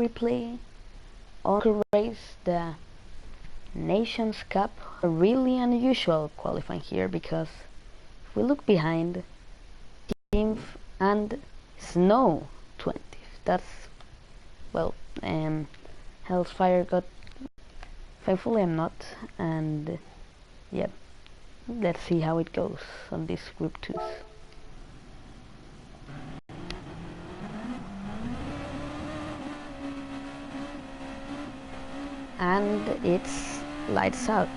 replay on race, the Nations Cup. A really unusual qualifying here, because if we look behind, 18th and Snow 20th. That's, well, Hellfire got, thankfully I'm not, and yeah, let's see how it goes on this Group 2s. And it's lights out,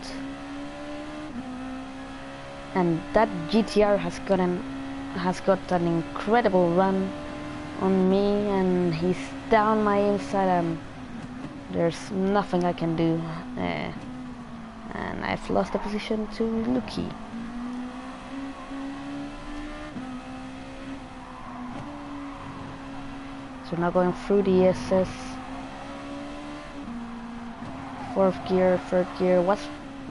and that GTR has got an incredible run on me, and he's down my inside, and there's nothing I can do, and I've lost the position to Lucky. So now going through the SS, 4th gear, 3rd gear. Was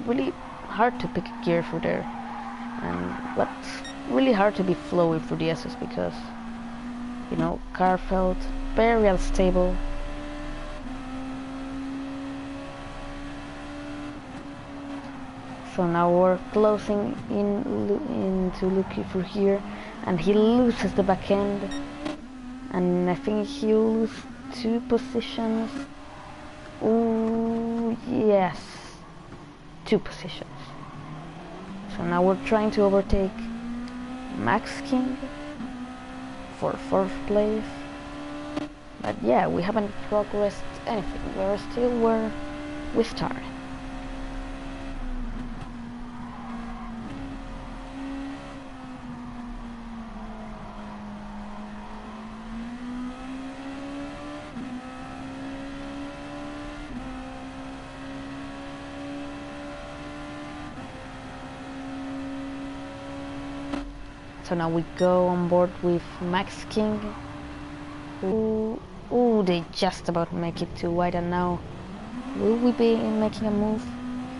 really hard to pick a gear through there, and what's really hard to be flowy through the SS, because, you know, car felt very unstable. So now we're closing into Lucky through here, and he loses the back end, and I think he'll lose 2 positions. Oh yes, 2 positions. So now we're trying to overtake Max King for 4th place, but yeah, we haven't progressed anything. We're still where we started. So now we go on board with Max King. Ooh, they just about make it to wide, and now will we be making a move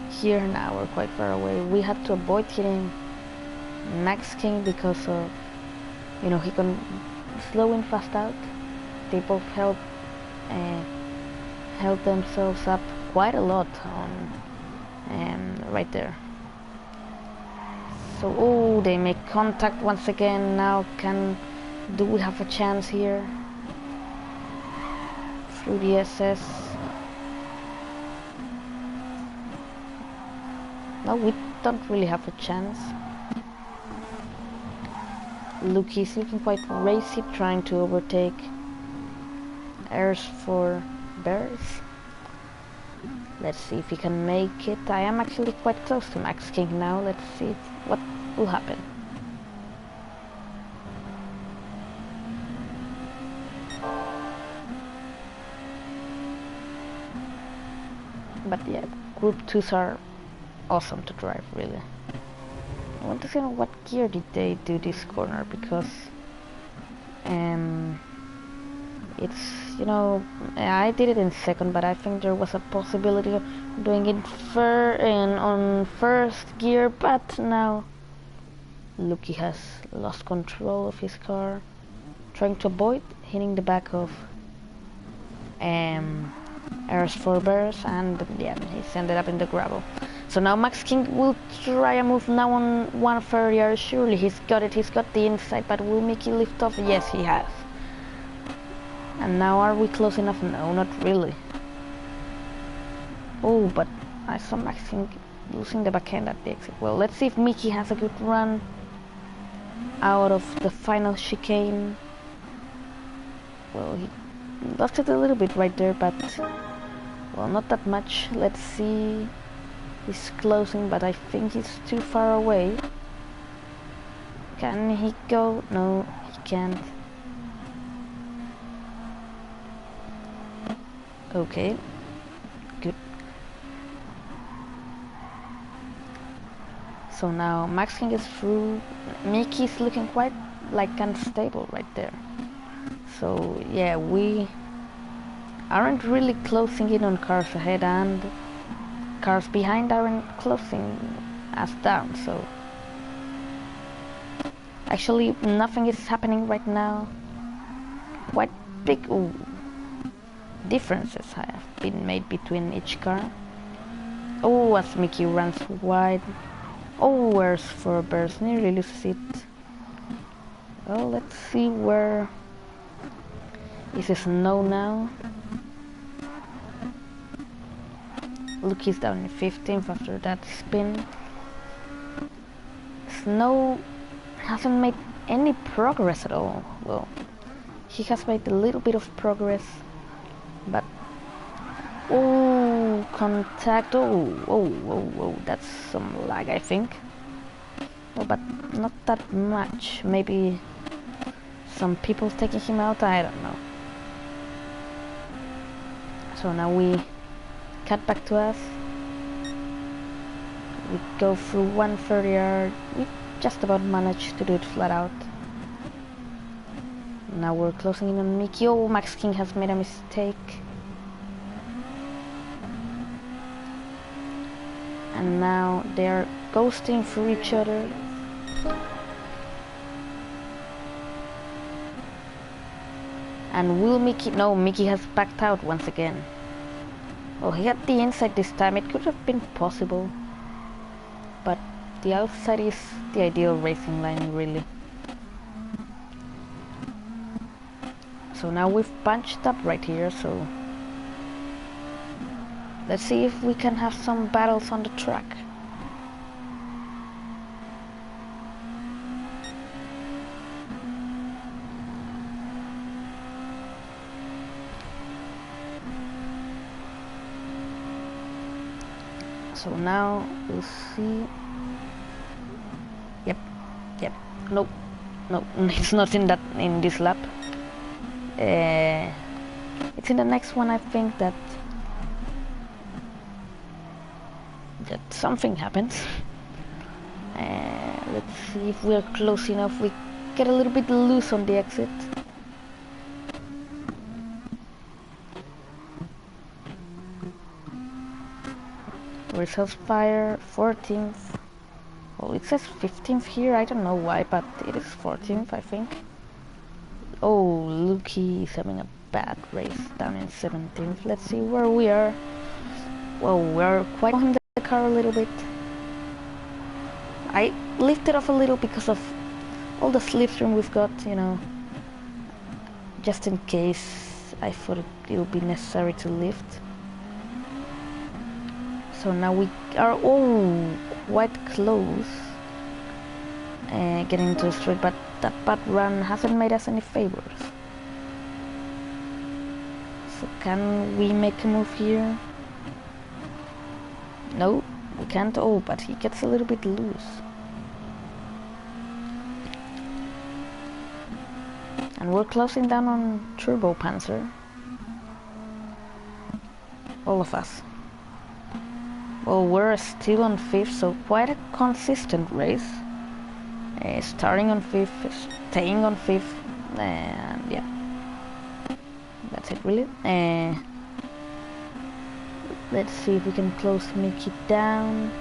here? Now we're quite far away. We had to avoid hitting Max King because of, you know, he can slow in fast out. They both held themselves up quite a lot on right there. So, oh, they make contact once again. Now do we have a chance here? Through the SS. No, we don't really have a chance. Lucky's looking quite racy, trying to overtake Airs for Bears. Let's see if he can make it. I am actually quite close to Max King now. Let's see what will happen. But yeah, Group 2s are awesome to drive, really. I want to see what gear did they do this corner, because it's, you know, I did it in 2nd, but I think there was a possibility of doing it on 1st gear, but now Lucky has lost control of his car, trying to avoid hitting the back of Airs for Bears, and yeah, he's ended up in the gravel. So now Max King will try a move now on 130. Surely he's got it, he's got the inside, but will Mickey lift off? Yes, he has. And now are we close enough? No, not really. Oh, but I saw Max King losing the backhand at the exit. Well, let's see if Mickey has a good run out of the final chicane. Well, he lost it a little bit right there, but, well, not that much. Let's see. He's closing, but I think he's too far away. Can he go? No, he can't. Okay, good. So now Max King is through. Mickey's looking quite like unstable right there. So yeah, we aren't really closing in on cars ahead, and cars behind aren't closing us down. So actually nothing is happening right now. Quite big. Ooh. differences have been made between each car. Oh, as Mickey runs wide. Oh, where's Forbear's nearly loses it. Well, let's see where is the snow now. Lucky's down in 15th after that spin. Snow hasn't made any progress at all. Well, he has made a little bit of progress, but oh, contact. Oh, that's some lag, I think. Oh, but not that much. Maybe some people taking him out, I don't know. So now we cut back to us. We go through 130 yard. We just about managed to do it flat out. Now we're closing in on Mickey. Oh, Max King has made a mistake. And now they're ghosting through each other. And will Mickey... No, Mickey has backed out once again. Oh, he had the inside this time. It could have been possible. But the outside is the ideal racing line, really. So now we've bunched up right here, so... let's see if we can have some battles on the track. So now we'll see. Yep. Nope. No, it's not in this lap. It's in the next one, I think, that something happens. Let's see if we're close enough. We get a little bit loose on the exit. Where's Hellfire? 14th. Well, it says 15th here. I don't know why, but it is 14th, I think. Oh, Lucky is having a bad race down in 17th. Let's see where we are. Well, we're quite behind the car a little bit. I lifted off a little because of all the slipstream we've got, you know. Just in case I thought it would be necessary to lift. So now we are all quite close getting into the straight, but that bad run hasn't made us any favors. So can we make a move here? No, we can't. Oh, but he gets a little bit loose. And we're closing down on Turbo Panzer. All of us. Well, we're still on 5th, so quite a consistent race. Starting on 5th, staying on 5th, and yeah. That's it, really. Let's see if we can close Mickey down.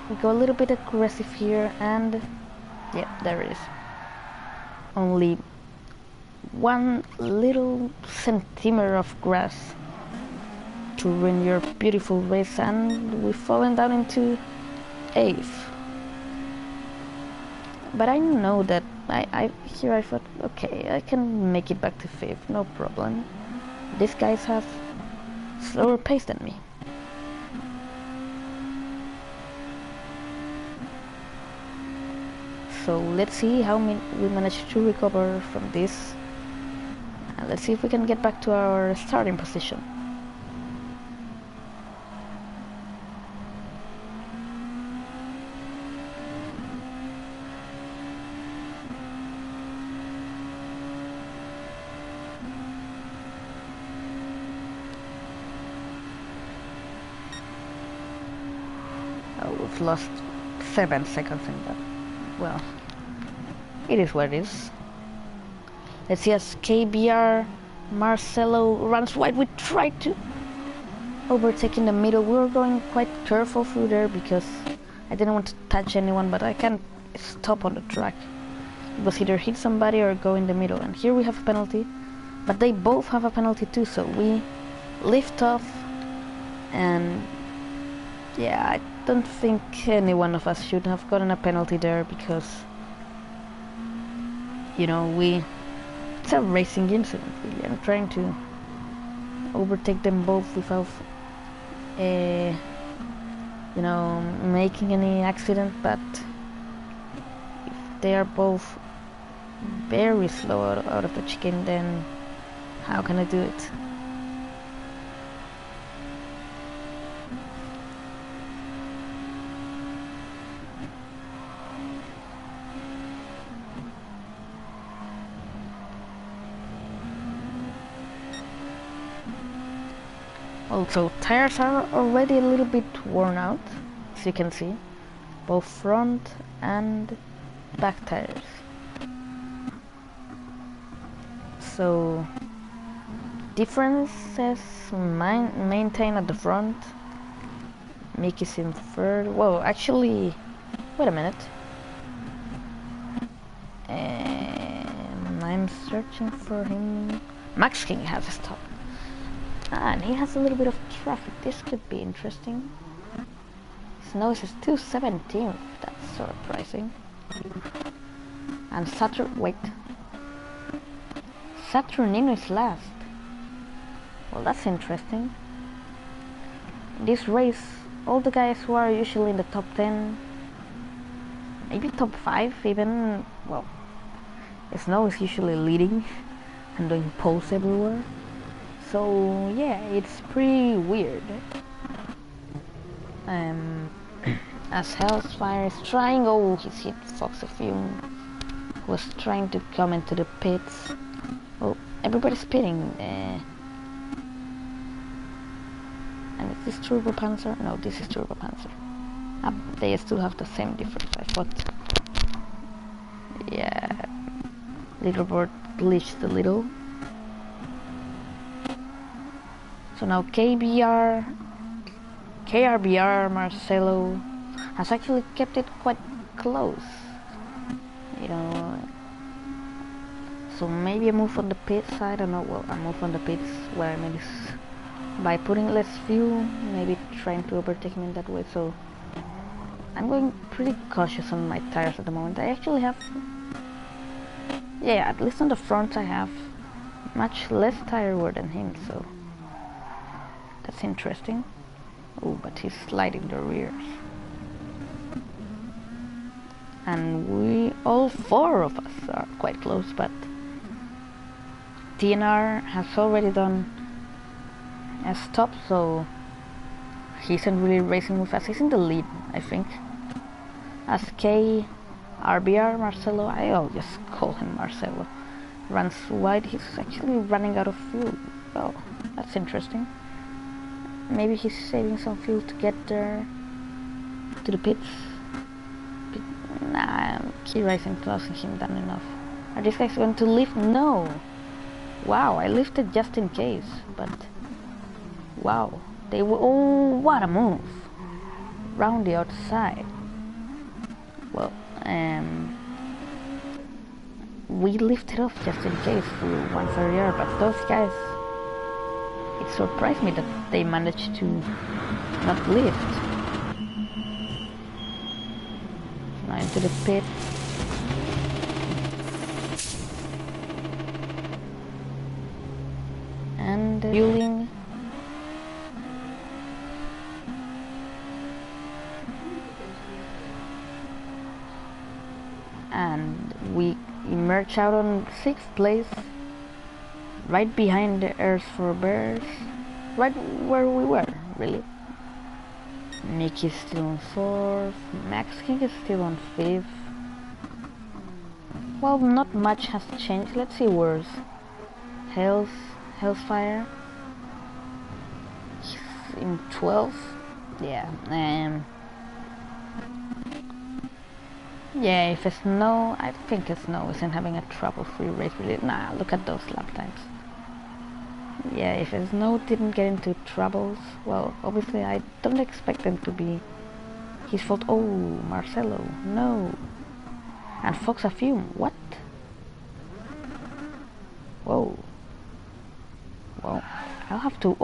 We go a little bit aggressive here, and yeah, there it is. Only one little centimeter of grass to ruin your beautiful race, and we've fallen down into 8th. But I know that I thought, okay, I can make it back to 5th, no problem. These guys have slower pace than me. So let's see how we manage to recover from this. And let's see if we can get back to our starting position. Oh, we've lost 7 seconds in that. Well, it is what it is. Let's see, as KBR Marcelo runs wide, we tried to overtake in the middle. We were going quite careful through there because I didn't want to touch anyone, but I can't stop on the track. It was either hit somebody or go in the middle, and here we have a penalty. but they both have a penalty too, so we lift off. And yeah, I don't think any one of us should have gotten a penalty there, because you know, it's a racing incident really. I'm trying to overtake them both without you know, making any accident, but if they are both very slow out of the chicane, then how can I do it? Also, tires are already a little bit worn out, as you can see, both front and back tires. So differences maintained at the front. Mickey's in third. Whoa, actually, wait a minute. I'm searching for him. Max King has stopped. And he has a little bit of traffic. This could be interesting. His nose is 217th. That's surprising. And Saturnino is last. Well, that's interesting. In this race, all the guys who are usually in the top 10, maybe top 5 even, well, Snow is usually leading and doing poles everywhere. So yeah, it's pretty weird. As Hellfire is trying, oh, he's hit Fox a few. Was trying to come into the pits. Oh, everybody's pitting. And is this Turbo Panzer? No, this is Turbo Panzer. They still have the same difference, I thought. Yeah, leaderboard glitched a little. So now KRBR Marcelo has actually kept it quite close. You know, so maybe a move on the pits, I don't know. Well, a move on the pits where I mean is by putting less fuel, maybe trying to overtake him in that way. So I'm going pretty cautious on my tires at the moment. I actually have, yeah, at least on the front I have much less tire wear than him, so that's interesting. Oh, but he's sliding the rears. And all 4 of us are quite close, but TNR has already done a stop, so he isn't really racing with us. He's in the lead, I think. As KRBR Marcelo, I'll just call him Marcelo, runs wide, he's actually running out of fuel. Well, that's interesting. Maybe he's saving some fuel to get there to the pits. Nah, Kira isn't closing him down enough. Are these guys going to lift? No! Wow, I lifted just in case, but wow, they were, oh, what a move! Round the outside. Well, we lifted off just in case for 130R, but those guys, it surprised me that they managed to not lift. Now into the pit. And fueling. And we emerge out on 6th place, right behind the Earth for Bears, right where we were, really. Nick is still on 4th, Max King is still on 5th. Well, not much has changed. Let's see where's Hellfire. He's in 12th. Yeah, yeah, if Snow, I think Snow isn't having a trouble-free race really. Nah, look at those lap times. Yeah, if Snow didn't get into troubles, well, obviously I don't expect them to be his fault. Oh, Marcelo, no. And Fox a fume, what? Whoa. I'll have to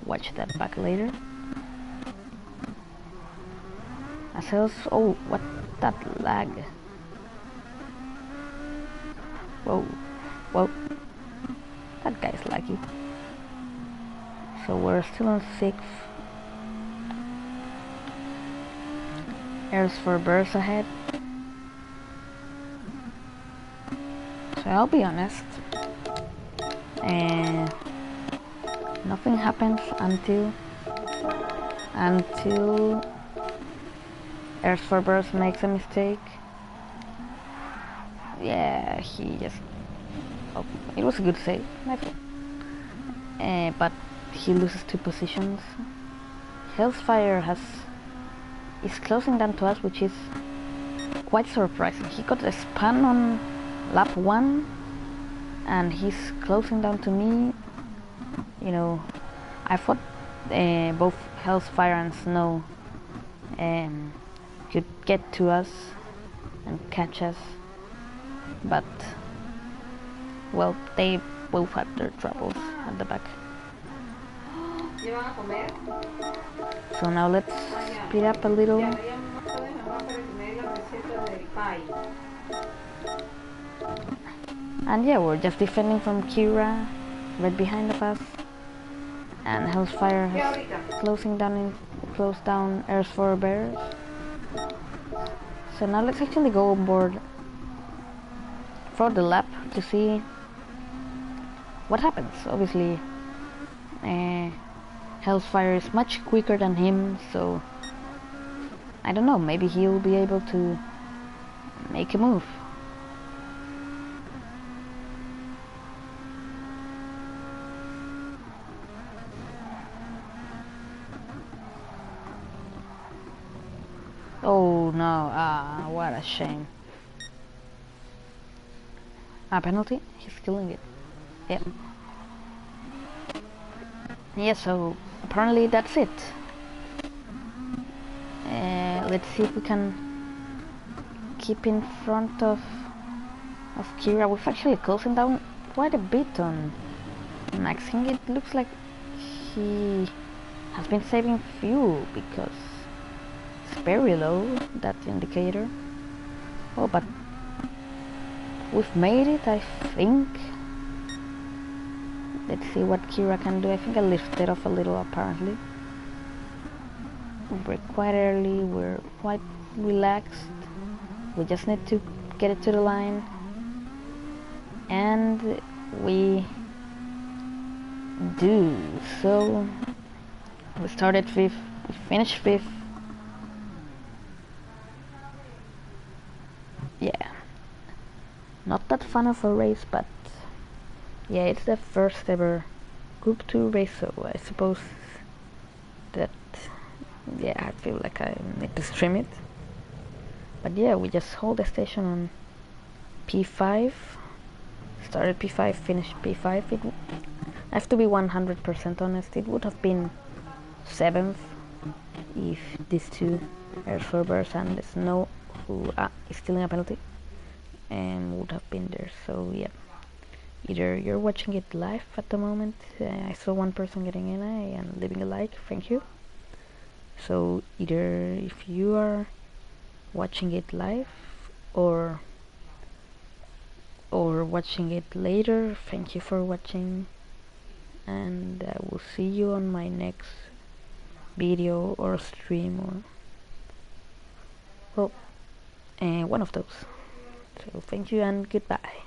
watch that back later. As else, what that lag? Whoa, whoa, that guy's lucky. So we're still on 6th. There's 4 birds ahead. So I'll be honest, nothing happens until Earth for Birds makes a mistake. Yeah, he just... it was a good save, but he loses 2 positions. Hellfire is closing down to us, which is quite surprising. He got a spun on lap 1, and he's closing down to me. You know, I thought both Hellfire and Snow could get to us and catch us, but well, they both had their troubles at the back. So now let's speed up a little. And yeah, we're just defending from Kira right behind of us, and Hellfire has closed down Earth for Bears. So now let's actually go on board for the lap to see what happens. Obviously, Hellfire is much quicker than him, so I don't know, maybe he'll be able to make a move. Oh no, what a shame. Penalty? He's killing it. Yep. Yeah, so apparently that's it. Let's see if we can keep in front of Kira. We've actually closing down quite a bit on Maxing. It looks like he has been saving fuel because it's very low, that indicator. Oh, but we've made it, I think. Let's see what Kira can do. I think I lifted off a little, apparently. We're quite early, we're quite relaxed. We just need to get it to the line. And we do. So we started 5th, we finished 5th. Yeah. Not that fun of a race, but yeah, it's the first ever Group 2 race, so I suppose that, yeah, I feel like I need to stream it. But yeah, we just hold the station on P5, started P5, finished P5. I have to be 100% honest, it would have been 7th if these 2 air servers and the Snow, who is stealing a penalty, would have been there. So yeah, either you're watching it live at the moment, I saw one person getting in and leaving a like, thank you. So either if you are watching it live or watching it later, thank you for watching, and I will see you on my next video or stream, or well, one of those. So thank you and goodbye.